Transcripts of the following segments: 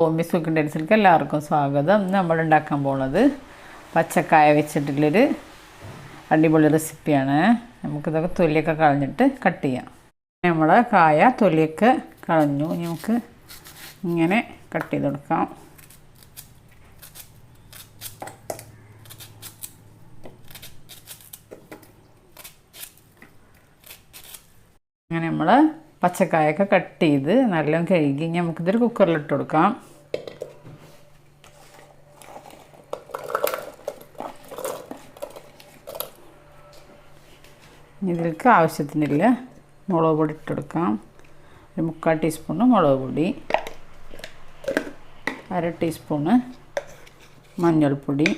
Miss cooking ടെൻസിലേക്ക് എല്ലാവർക്കും സ്വാഗതം. നമ്മൾ ഉണ്ടാക്കാൻ പോകുന്നത് പച്ചക്കായ വെച്ചിട്ടുള്ളൊരു അടിപൊളി റെസിപ്പിയാണ്. നമുക്കിതൊക്കെ തൊലിയൊക്കെ കളഞ്ഞിട്ട് കട്ട് ചെയ്യാം. നമ്മൾ കായ തൊലിയൊക്കെ കളഞ്ഞു. ഇനി നമുക്ക് ഇങ്ങനെ കട്ട് ചെയ്ത് കൊടുക്കാം. അങ്ങനെ നമ്മൾ പച്ചക്കായൊക്കെ കട്ട് ചെയ്ത് നല്ലോണം കഴുകി നമുക്കിതൊരു കുക്കറിലിട്ട് കൊടുക്കാം. ഇതിലേക്ക് ആവശ്യത്തിനില്ല മുളക് പൊടി ഇട്ട് കൊടുക്കാം. ഒരു 3/4 ടീസ്പൂണ് മുളക് പൊടി, 1/2 ടീസ്പൂണ് മഞ്ഞൾപ്പൊടി,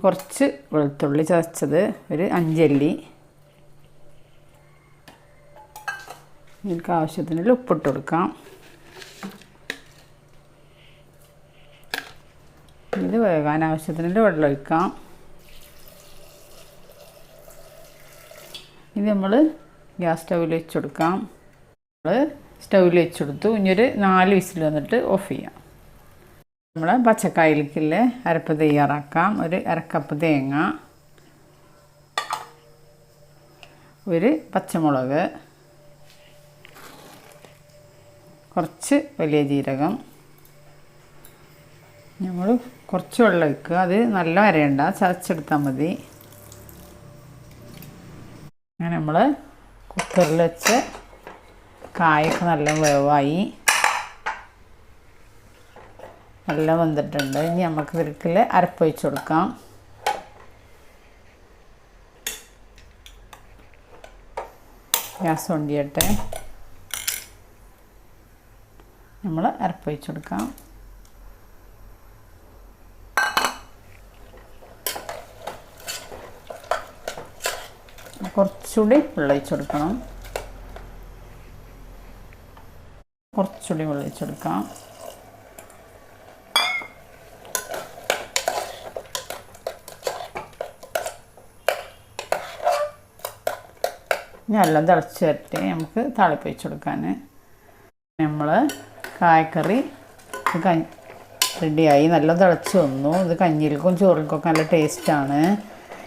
കുറച്ച് വെളുത്തുള്ളി ചതച്ചത് ഒരു 5 അല്ലി, ഇതിലേക്ക് ആവശ്യത്തിനുള്ള ഉപ്പിട്ട് കൊടുക്കാം. ഇത് വേകാൻ ആവശ്യത്തിനുള്ള വെള്ളം ഒഴിക്കാം. ഇത് നമ്മൾ ഗ്യാസ് സ്റ്റൗവിൽ വെച്ച് കൊടുക്കാം. നമ്മൾ സ്റ്റൗവിൽ വെച്ച് കൊടുത്തു. ഇനിയൊരു 4 വിസിൽ വന്നിട്ട് ഓഫ് ചെയ്യാം. നമ്മൾ പച്ചക്കായയിലേക്കുള്ള അരപ്പ് തയ്യാറാക്കാം. ഒരു 1/2 കപ്പ് തേങ്ങ, ഒരു പച്ചമുളക്, കുറച്ച് വലിയ ജീരകം. നമ്മൾ കുറച്ച് വെള്ളം ഒഴിക്കുക. അത് നല്ല അരയണ്ട, ചതച്ചെടുത്താൽ മതി. അങ്ങനെ നമ്മൾ കുക്കറിൽ വെച്ച് കായൊക്കെ നല്ല വേവായി, നല്ല വെന്തിട്ടുണ്ട്. ഇനി നമുക്ക് ഇതിലേക്കുള്ള അരപ്പ് ഒഴിച്ച് കൊടുക്കാം. ഗ്യാസ് ഓൺ ചെയ്യട്ടെ. നമ്മൾ അരപ്പ് ഒഴിച്ച് കൊടുക്കാം. കുറച്ചുകൂടി വെള്ളം ഒഴിച്ച് കൊടുക്കണം. കുറച്ചുകൂടി വെള്ളം ഒഴിച്ച് കൊടുക്കാം. എല്ലാം തിളച്ച് വരട്ടെ. നമുക്ക് താളിപ്പൊഴിച്ച് കൊടുക്കാൻ. നമ്മൾ കായക്കറി റെഡിയായി, നല്ല തിളച്ച് വന്നു. ഇത് കഞ്ഞിയിൽക്കും ചോറിൽക്കൊക്കെ നല്ല ടേസ്റ്റാണ്.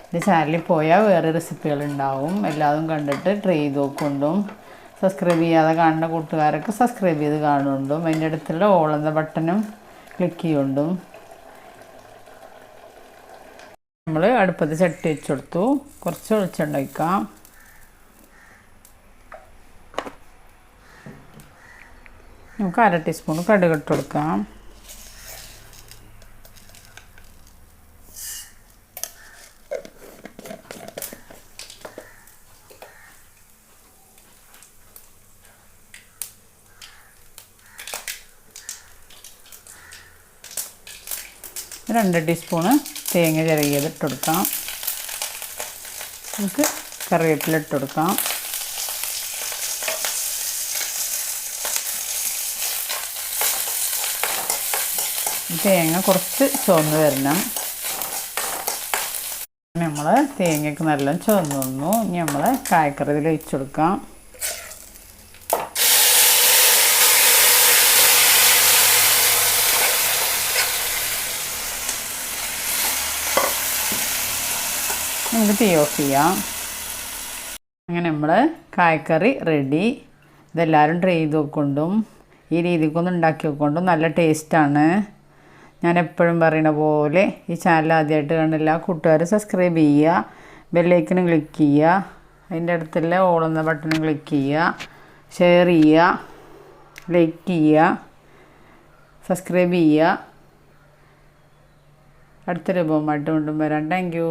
ഇത് ചാനലിൽ പോയാൽ വേറെ റെസിപ്പികളുണ്ടാവും. എല്ലാതും കണ്ടിട്ട് ട്രൈ ചെയ്ത് നോക്കൊണ്ടും, സബ്സ്ക്രൈബ് ചെയ്യാതെ കാണുന്ന കൂട്ടുകാരൊക്കെ സബ്സ്ക്രൈബ് ചെയ്ത് കാണുകൊണ്ടും, അതിൻ്റെ അടുത്തുള്ള ഓൾ എന്ന ബട്ടണും ക്ലിക്ക് ചെയ്യുകൊണ്ടും. നമ്മൾ അടുപ്പത്ത് ചട്ടി വെച്ച് കൊടുത്തു. കുറച്ച് വെളിച്ചെണ്ണ ഒഴിക്കാം. നമുക്ക് 1/2 ടീസ്പൂൺ കടുക് ഇട്ട് കൊടുക്കാം. ഒരു 2 ടീസ്പൂണ് തേങ്ങ ചിരകിയത് ഇട്ട് കൊടുക്കാം. നമുക്ക് കറിവേപ്പില ഇട്ട് കൊടുക്കാം. തേങ്ങ കുറച്ച് ചുവന്ന് വരണം. നമ്മൾ തേങ്ങയ്ക്ക് നല്ല ചുവന്ന് വന്നു. ഇനി നമ്മൾ കായക്കറി ഇതിൽ ഒഴിച്ച് കൊടുക്കാം. നമുക്ക് തീ ഓഫ് ചെയ്യാം. അങ്ങനെ നമ്മൾ കായക്കറി റെഡി. ഇതെല്ലാവരും ട്രൈ ചെയ്ത് നോക്കൊണ്ടും ഈ രീതിക്കൊന്നും ഉണ്ടാക്കി നോക്കൊണ്ടും നല്ല ടേസ്റ്റാണ്. ഞാൻ എപ്പോഴും പറയുന്ന പോലെ ഈ ചാനൽ ആദ്യമായിട്ട് കാണുന്ന കൂട്ടുകാർ സബ്സ്ക്രൈബ് ചെയ്യുക, ബെല്ലൈക്കനും ക്ലിക്ക് ചെയ്യുക, അതിൻ്റെ അടുത്തുള്ള ഓൾ എന്ന ബട്ടണും ക്ലിക്ക് ചെയ്യുക, ഷെയർ ചെയ്യുക, ലൈക്ക് ചെയ്യുക, സബ്സ്ക്രൈബ് ചെയ്യുക. അടുത്ത രൂപമായിട്ട് കൊണ്ടും വരാം. Thank you.